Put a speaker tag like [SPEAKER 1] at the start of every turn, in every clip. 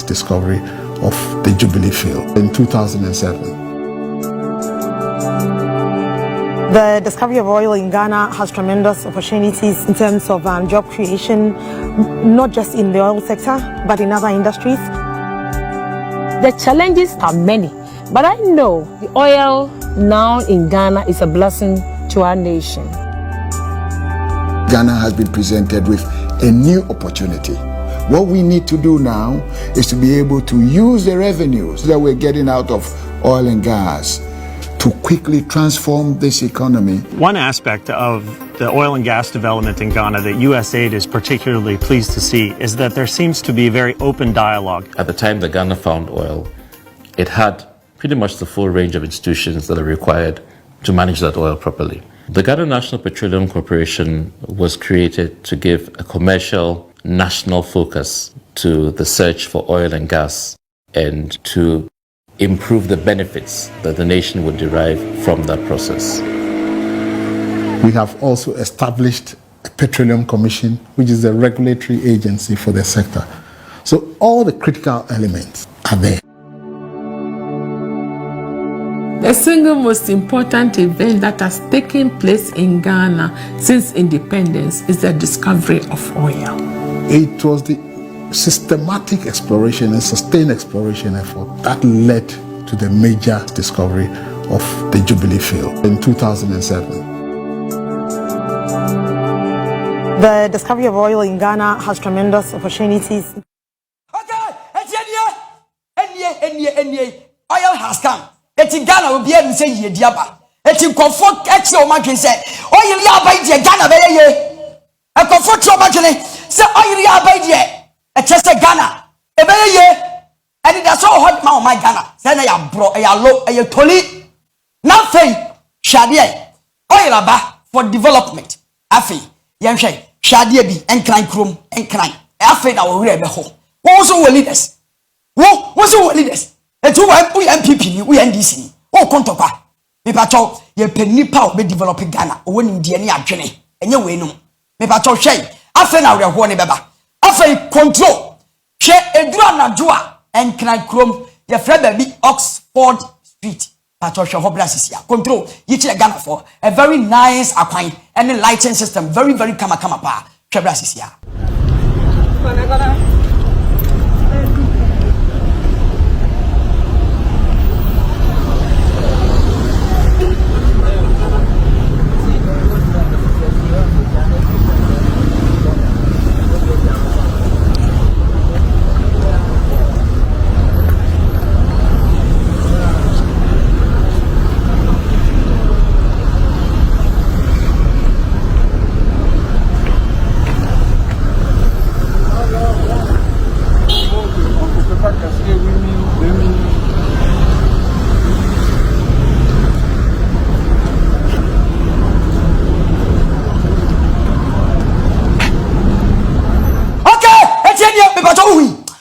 [SPEAKER 1] discovery of the Jubilee Field in 2007.
[SPEAKER 2] The discovery of oil in Ghana has tremendous opportunities in terms of job creation, not just in the oil sector, but in other industries.
[SPEAKER 3] The challenges are many, but I know the oil now in Ghana is a blessing to our nation.
[SPEAKER 1] Ghana has been presented with a new opportunity. What we need to do now is to be able to use the revenues that we're getting out of oil and gas to quickly transform this economy.
[SPEAKER 4] One aspect of the oil and gas development in Ghana that USAID is particularly pleased to see is that there seems to be very open dialogue.
[SPEAKER 5] At the time that Ghana found oil, it had pretty much the full range of institutions that are required to manage that oil properly. The Ghana National Petroleum Corporation was created to give a commercial national focus to the search for oil and gas and to improve the benefits that the nation would derive from that process.
[SPEAKER 1] We have also established a Petroleum Commission, which is a regulatory agency for the sector. So all the critical elements are there.
[SPEAKER 6] The single most important event that has taken place in Ghana since independence is the discovery of oil.
[SPEAKER 1] It was the systematic exploration and sustained exploration effort that led to the major discovery of the Jubilee Field in 2007.
[SPEAKER 2] The discovery of oil in Ghana has tremendous opportunities.
[SPEAKER 7] Oil has come. It's in Ghana will be able to say ye diaba. It's in comfort extra man say oil ya by the Ghana be ye. A comfort your man say oil ya by the a chest Ghana. A very year, and that's all hot my Ghana. Then I am bro, I am low, I am tolly. Nothing, Shadia. Oil aba for development. Afi, Yanshay, Shadia be and crying crum and crying. Afi, I will read the home. Also, will lead us. What's all leaders? And two MPP, we NDC. Oh, Contopa. Me patrol, ye penny power be developing Ghana, or winning DNA journey, and you win. Me patrol shay. Afi, now we are one baba. Afei control she edura na joa en kran krom ye frɛ baby Oxford Street patrol hobla sisia control yi kire Ghana for a very nice akwan and lighting system very kama pa hwebla sisia.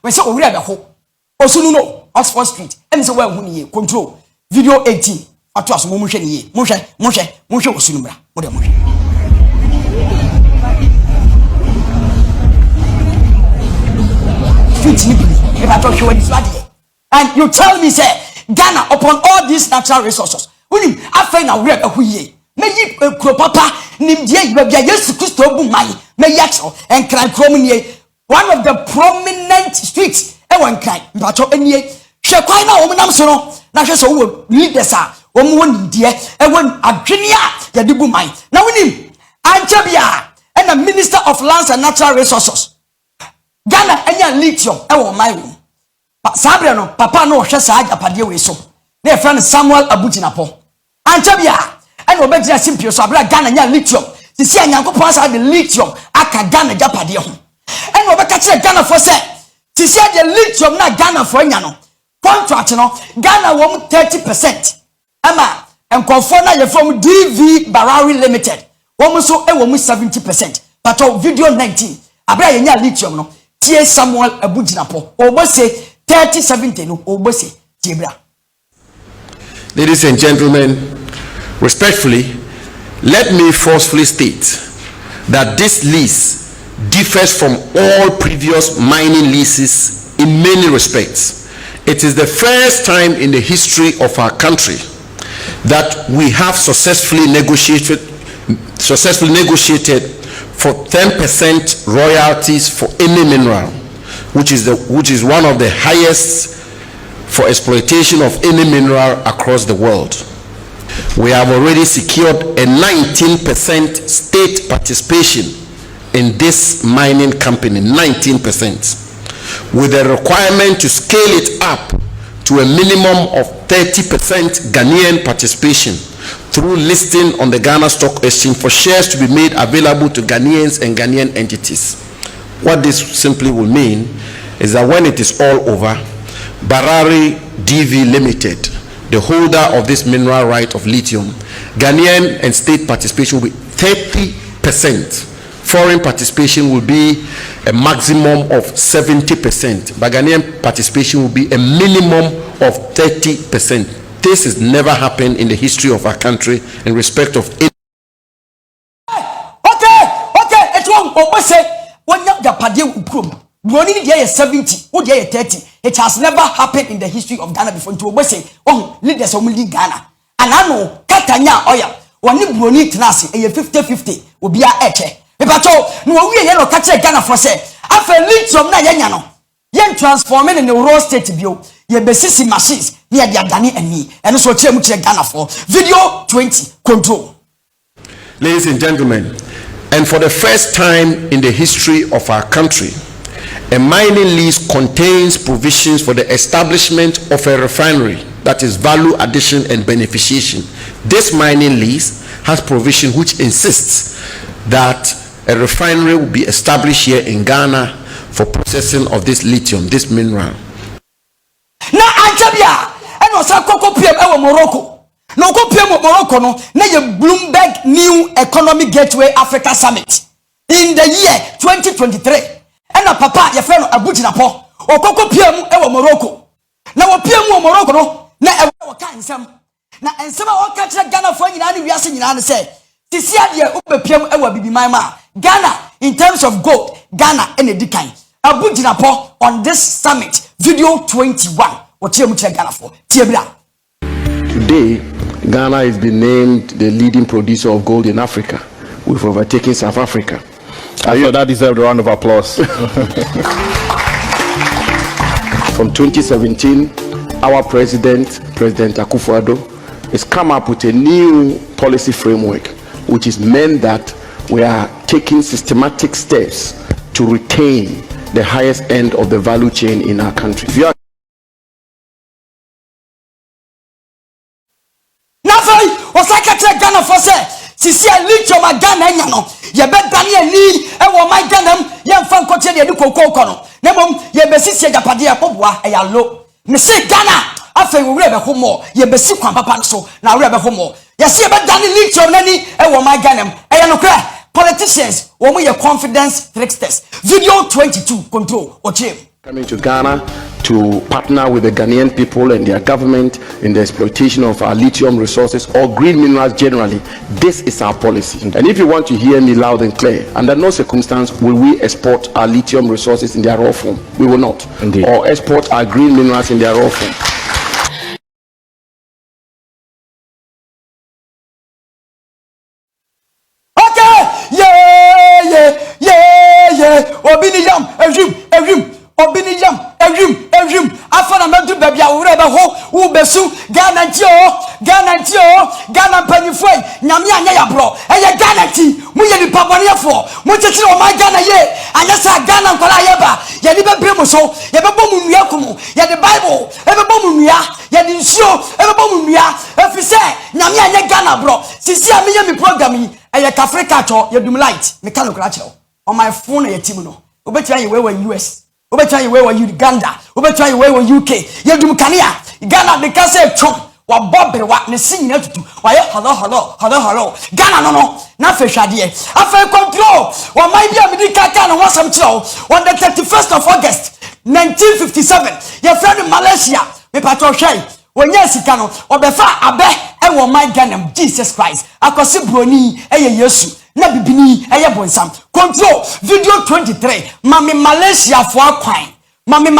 [SPEAKER 7] We say we are the whole. Also no Oxford Street. And so where we control video 18. Atu aso mo hwe ne mo hwe osunu bra. Mo de mo hwe. Street ni bi. If I talk you this bad. And you tell me say Ghana upon all these natural resources. Woni afai na we are the who meyi kro papa nim die ba bia Yesu Kristo bu man. Meyi acho en kran krom nie. One of the prominent streets one kind but any she kwai na wo nam so no na hwe so wo leaders a wo mo ni de e won adwene a ya de bu man na wonim ancha bia and the Minister of Lands and Natural Resources Ghana anya lithium e wo man wo sabre no papa no hwe sa agapade we so na e friend Samuel Abutinapo ancha bia and wo begira simpio so abra Ghana anya lithium sisi anyankopon sa de lithium aka Ghana agapade ho and we catch Ghana for say to say the lithium na Ghana for nya no contract no Ghana won 30% ama and confirm na ye from DV Barari Limited won so e won 70% but video 19 abra ye nya lithium no tie Samuel Abutinapo obo say 30-70 no obo say tiebra.
[SPEAKER 8] Ladies and gentlemen, respectfully, let me forcefully state that this lease differs from all previous mining leases in in many respects. It is the first time in the history of our country that we have successfully negotiated for 10% royalties for any mineral, which is one of the highest for exploitation of any mineral across the world. We have already secured a 19% state participation in this mining company, 19%, with a requirement to scale it up to a minimum of 30% Ghanaian participation through listing on the Ghana Stock Exchange for shares to be made available to Ghanaians and Ghanaian entities. What this simply will mean is that when it is all over, Barari DV Limited, the holder of this mineral right of lithium, Ghanaian and state participation will be 30%. Foreign participation will be a maximum of 70%, but Ghanaian participation will be a minimum of 30%. This has never happened in the history of our country in respect of it.
[SPEAKER 7] Okay, it's wrong. When the party ukrum, money there is 70, or there is 30. It has never happened in the history of Ghana before. To obese, leaders of Ghana, and I know Katanya oil. When you money tenasi, a 50-50 will be a eche. But no, we are catch Ghana for say. After lithium na yanyano, yen transforming in the raw state view. Ye besisi machines near the Adani and me, and so check Ghana for video 20 control.
[SPEAKER 8] Ladies and gentlemen, and for the first time in the history of our country, a mining lease contains provisions for the establishment of a refinery, that is value addition and beneficiation. This mining lease has provision which insists that a refinery will be established here in Ghana for processing of this lithium, this mineral.
[SPEAKER 7] Na Antabia, and also Coco PM Morocco. No go PM Morocco, no, na ye Bloomberg New Economic Gateway Africa Summit in the year 2023. And a papa, your friend Abujinapo, or Coco PM Morocco. Now a PM Morocco, no, na a can na and some of catch Ghana for you, we are saying, and say, this year, Uber PM will be my man. Ghana, in terms of gold, Ghana and a decline. Abujinapo on this summit, video 21. What you Ghana for?
[SPEAKER 8] Today, Ghana has been named the leading producer of gold in Africa. We've overtaken South Africa.
[SPEAKER 9] That deserved a round of applause.
[SPEAKER 8] From 2017, our President Akufo-Addo, has come up with a new policy framework, which is meant that we are taking systematic steps to retain the highest end of the value chain in our country.
[SPEAKER 7] Ghana for say, Sisi lithium Ghana nyano, ye be Daniel ni e wo my Ghana ye mfa nkoche de kokoko no. Nemom ye be sisi agapade akobua e ya lo. Me say Ghana afa we wure be homo, ye be si kwan papa so na wure be homo. Ye say be Daniel lithium nani e wo my Ghana e ya no kra. Politicians, when we are confidence tricksters. Video 22 control Ochim.
[SPEAKER 8] Coming to Ghana to partner with the Ghanaian people and their government in the exploitation of our lithium resources or green minerals generally. This is our policy. And if you want to hear me loud and clear, under no circumstance will we export our lithium resources in their raw form. We will not. Indeed. Or export our green minerals in their raw form.
[SPEAKER 7] Obiniyam, Evrim, afana mentu baby awure be ho, wo besu, Ghana panifo, nyame anya ya bro. Eye Ghana ti, mu ye ni pabonefo, mu tete o ma Ghana ye, anya sa Ghana nkola ye ba, ye ni be bremu so, ye be bom nua kumu, ye the Bible, e be bom nua, ye di nsuo, e be bom nua, efise, nyame anya Ghana bro. Sisi a me ye mi program yi, eye Africa cho, ye dum light, me kan okra che on my phone ye team no. Obetwa ye we US. Obetwa ye we Uganda. Obetwa ye we UK. Ye dum kania. Ghana de ka say chom. Wa bobere wa ne sin na tutu. Wa ye hello. Ghana no. Na fe hwade. Afa control. Wa mai bia me di kaka na wasam kiro. On the 31st of August 1957. Ye friend Malaysia. Me patro hwai. Wonya sika no. Obefa abe e wo mai Ghana Jesus Christ. Akosi broni e ye Yesu. Na bibini eye bonsam control video 23 mami Malaysia for akwan mami